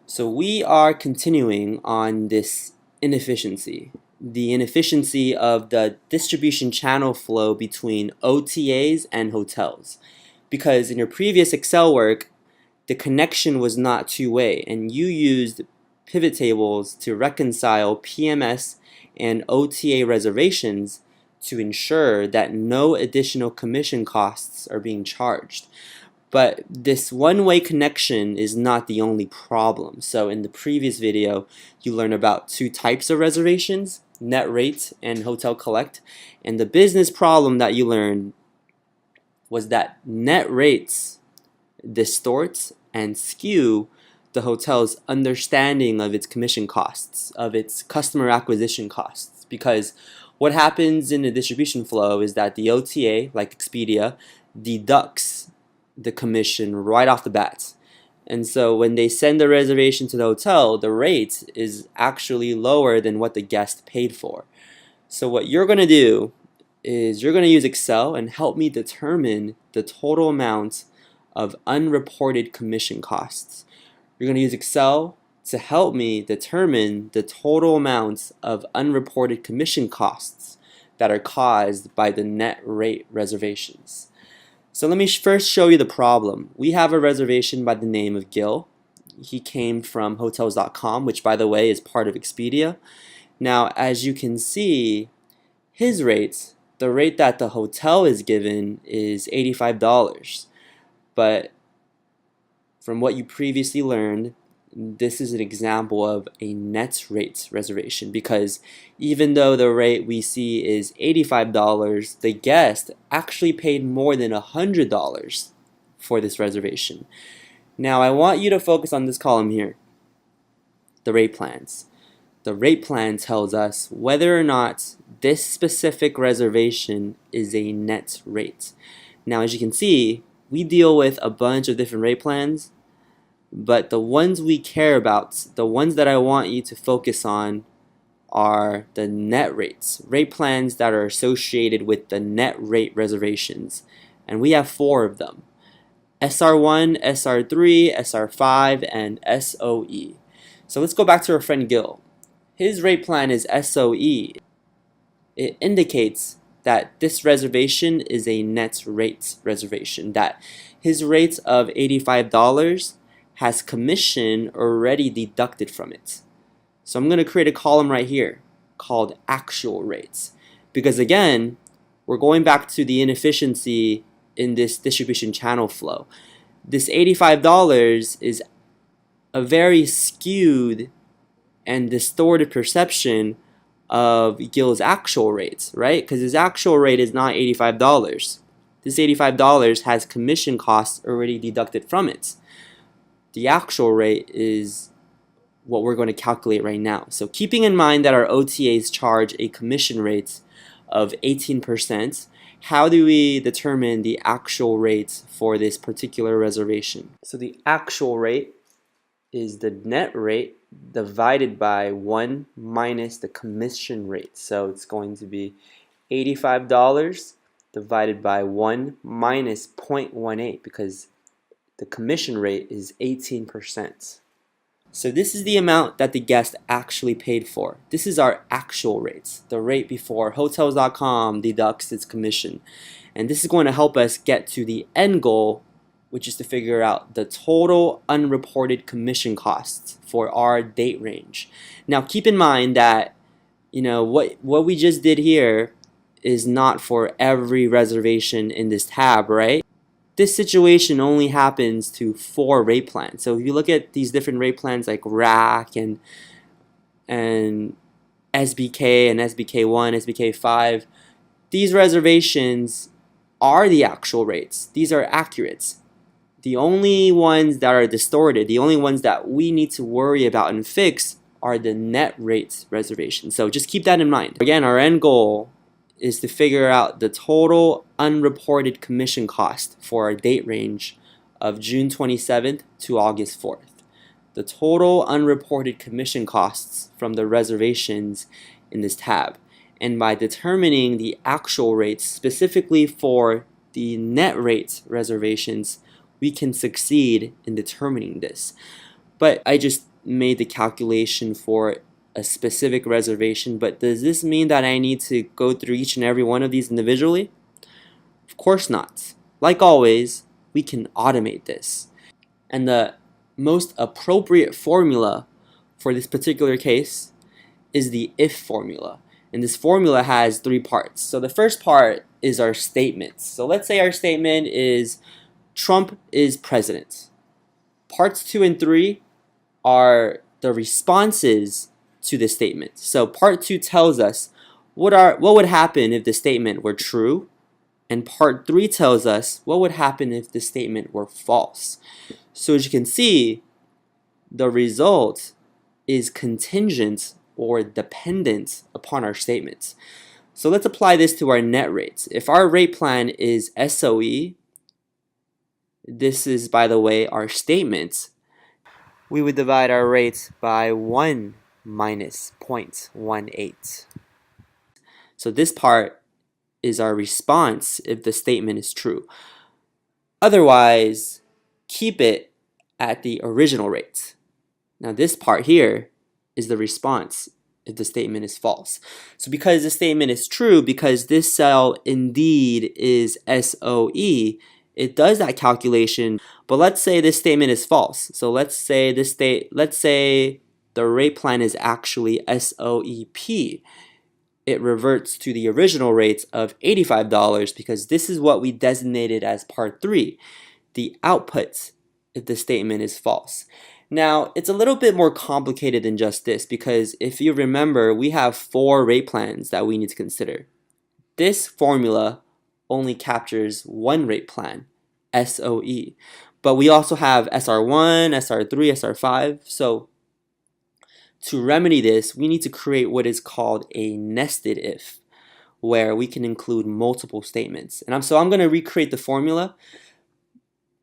So we are continuing on this inefficiency, the inefficiency of the distribution channel flow between OTAs and hotels. Because in your previous Excel work, the connection was not two-way, and you used pivot tables to reconcile PMS and OTA reservations to ensure that no additional commission costs are being charged. But this one-way connection is not the only problem. So in the previous video, you learned about two types of reservations, net rate and hotel collect. And the business problem that you learned was that net rates distort and skew the hotel's understanding of its commission costs, of its customer acquisition costs. Because what happens in the distribution flow is that the OTA, like Expedia, deducts the commission right off the bat. And so when they send the reservation to the hotel, the rate is actually lower than what the guest paid for. So what you're going to do is you're going to use Excel and help me determine the total amount of unreported commission costs. You're going to use Excel to help me determine the total amount of unreported commission costs that are caused by the net rate reservations. So let me first show you the problem. We have a reservation by the name of Gil. He came from Hotels.com, which by the way is part of Expedia. Now, as you can see, his rate, the rate that the hotel is given, is $85. But from what you previously learned, this is an example of a net rate reservation, because even though the rate we see is $85, the guest actually paid more than $100 for this reservation. Now I want you to focus on this column here, the rate plans. The rate plan tells us whether or not this specific reservation is a net rate. Now as you can see, we deal with a bunch of different rate plans, but the ones we care about, the ones that I want you to focus on, are the net rates, rate plans that are associated with the net rate reservations. And we have 4 of them: SR1, SR3, SR5, and SOE. So let's go back to our friend Gil. His rate plan is SOE. It indicates that this reservation is a net rate reservation, that his rate of $85 has commission already deducted from it. So I'm going to create a column right here called actual rates, because again, we're going back to the inefficiency in this distribution channel flow. This $85 is a very skewed and distorted perception of Gil's actual rates, right? Because his actual rate is not $85. This $85 has commission costs already deducted from it. The actual rate is what we're going to calculate right now. So keeping in mind that our OTAs charge a commission rate of 18%, how do we determine the actual rate for this particular reservation? So the actual rate is the net rate divided by 1 minus the commission rate. So it's going to be $85 divided by 1 minus 0.18, because the commission rate is 18%. So this is the amount that the guest actually paid for. This is our actual rates, the rate before Hotels.com deducts its commission. And this is going to help us get to the end goal, which is to figure out the total unreported commission costs for our date range. Now keep in mind that what we just did here is not for every reservation in this tab, right? This situation only happens to 4 rate plans. So if you look at these different rate plans like RAC and SBK and SBK1, SBK5, these reservations are the actual rates. These are accurate. The only ones that are distorted, the only ones that we need to worry about and fix, are the net rates reservations. So just keep that in mind. Again, our end goal is to figure out the total unreported commission cost for our date range of June 27th to August 4th. The total unreported commission costs from the reservations in this tab. And by determining the actual rates specifically for the net rate reservations, we can succeed in determining this. but I just made the calculation for a specific reservation. But does this mean that I need to go through each and every one of these individually? Of course not. Like always, we can automate this. And the most appropriate formula for this particular case is the if formula. And this formula has three parts. So the first part is our statement. So let's say our statement is Trump is president. Parts 2 and 3 are the responses to the statement. So part 2 tells us what would happen if the statement were true, and part 3 tells us what would happen if the statement were false. So as you can see, the result is contingent or dependent upon our statements. So let's apply this to our net rates. If our rate plan is SOE, this is, by the way, our statement, we would divide our rates by 1 minus 0.18. So this part is our response if the statement is true. Otherwise, keep it at the original rate. Now this part here is the response if the statement is false. So because the statement is true, because this cell indeed is SOE, it does that calculation. But let's say this statement is false. So let's say the rate plan is actually SOEP. It reverts to the original rates of $85 because this is what we designated as part 3, the output if the statement is false. Now, it's a little bit more complicated than just this because if you remember, we have 4 rate plans that we need to consider. This formula only captures one rate plan, SOE. But we also have SR1, SR3, SR5. So to remedy this, we need to create what is called a nested if, where we can include multiple statements. And so I'm going to recreate the formula.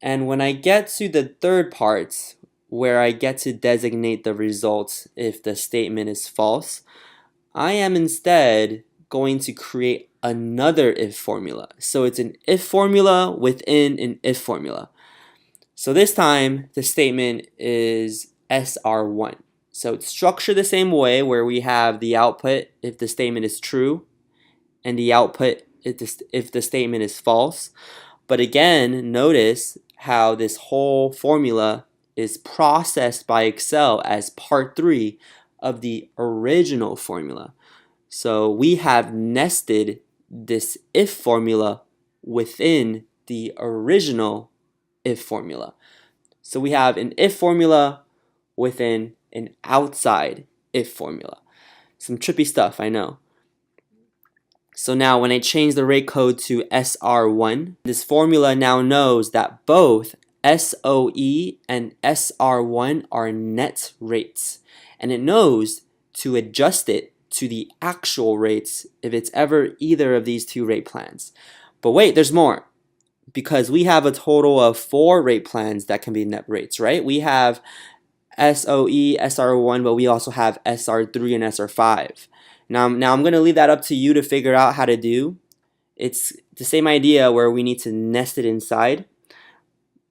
And when I get to the third part, where I get to designate the result if the statement is false, I am instead going to create another if formula. So it's an if formula within an if formula. So this time the statement is SR1. So it's structured the same way, where we have the output if the statement is true and the output if the statement is false. But again, notice how this whole formula is processed by Excel as part 3 of the original formula. So we have nested this if formula within the original if formula. So we have an if formula within an outside if formula. Some trippy stuff, I know. So now when I change the rate code to SR1, this formula now knows that both SOE and SR1 are net rates, and it knows to adjust it to the actual rates if it's ever either of these 2 rate plans. But wait, there's more, because we have a total of 4 rate plans that can be net rates, right? We have SOE, SR1, but we also have SR3 and SR5. Now I'm going to leave that up to you to figure out how to do. It's the same idea where we need to nest it inside.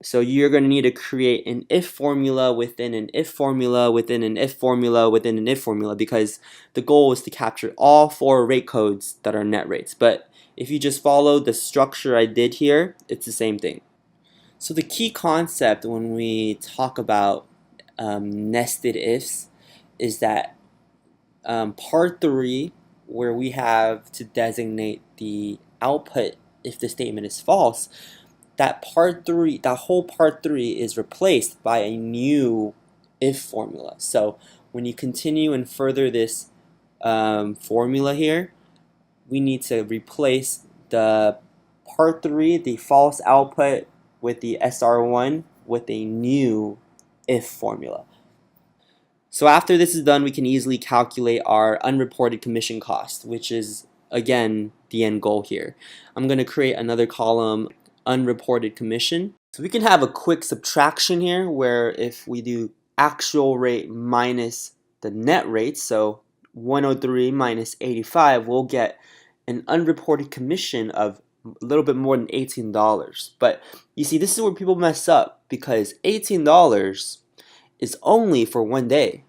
So you're going to need to create an if formula within an if formula within an if formula within an if formula, because the goal is to capture all 4 rate codes that are net rates. But if you just follow the structure I did here, it's the same thing. So the key concept when we talk about nested ifs is that part 3, where we have to designate the output if the statement is false, that whole part 3 is replaced by a new if formula. So when you continue and further this formula here, we need to replace the part 3, the false output with the SR1 with a new if formula. So after this is done, we can easily calculate our unreported commission cost, which is, again, the end goal here. I'm going to create another column, unreported commission. So we can have a quick subtraction here, where if we do actual rate minus the net rate, so 103 minus 85, we'll get an unreported commission of a little bit more than $18. But you see, this is where people mess up, because $18 is only for 1 day.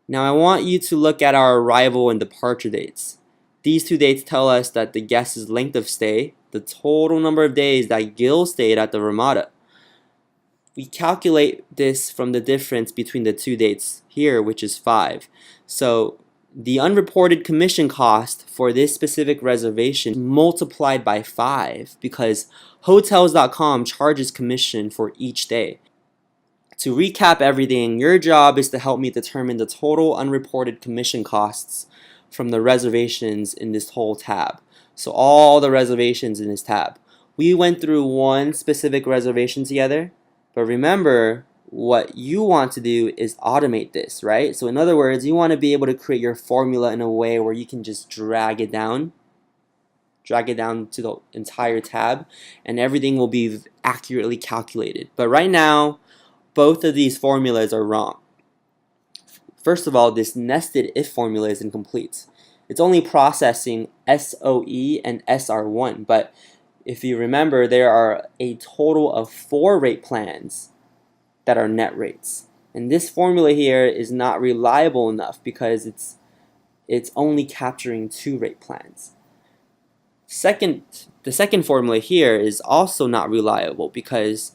Now I want you to look at our arrival and departure dates. These two dates tell us that the guest's length of stay, the total number of days that Gil stayed at the Ramada. We calculate this from the difference between the two dates here, which is 5. So the unreported commission cost for this specific reservation multiplied by 5 because Hotels.com charges commission for each day. To recap everything, your job is to help me determine the total unreported commission costs from the reservations in this whole tab. So all the reservations in this tab. We went through one specific reservation together, but remember what you want to do is automate this, right? So in other words, you want to be able to create your formula in a way where you can just drag it down to the entire tab and everything will be accurately calculated. But right now, both of these formulas are wrong. First of all, this nested if formula is incomplete. It's only processing SOE and SR1, but if you remember, there are a total of 4 rate plans that are net rates. And this formula here is not reliable enough because it's only capturing 2 rate plans. The second formula here is also not reliable because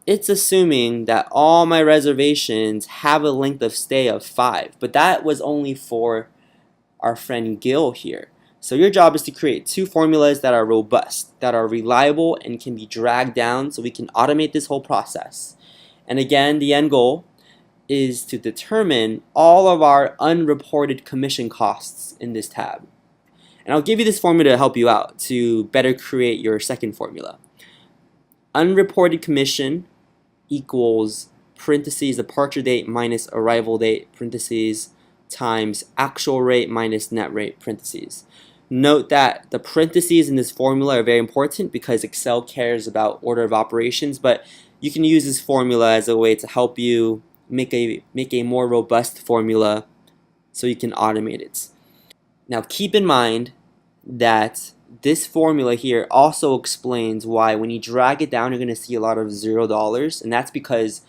it's assuming that all my reservations have a length of stay of 5, but that was only for our friend Gil here. So your job is to create 2 formulas that are robust, that are reliable, and can be dragged down so we can automate this whole process. And again, the end goal is to determine all of our unreported commission costs in this tab. And I'll give you this formula to help you out to better create your second formula. Unreported commission equals parentheses departure date minus arrival date parentheses times actual rate minus net rate parentheses. Note that the parentheses in this formula are very important because Excel cares about order of operations, but you can use this formula as a way to help you make a more robust formula so you can automate it. Now keep in mind that this formula here also explains why when you drag it down you're going to see a lot of $0, and that's because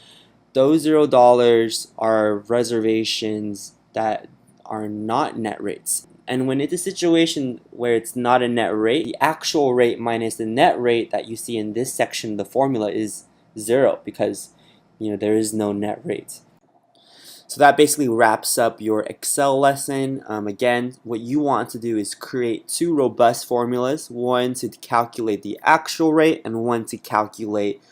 those $0 are reservations that are not net rates. And when it's a situation where it's not a net rate, the actual rate minus the net rate that you see in this section of the formula is 0 because there is no net rate. So that basically wraps up your Excel lesson. Again, what you want to do is create 2 robust formulas, one to calculate the actual rate and one to calculate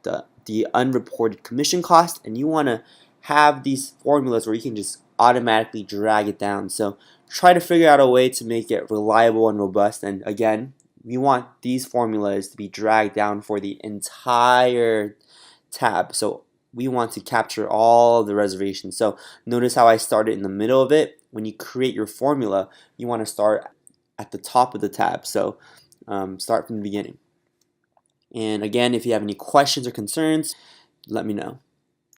the unreported commission cost. And you want to have these formulas where you can just automatically drag it down. So try to figure out a way to make it reliable and robust. And again, we want these formulas to be dragged down for the entire tab. So we want to capture all of the reservations. So notice how I started in the middle of it. When you create your formula, you want to start at the top of the tab. So start from the beginning. And again, if you have any questions or concerns, let me know.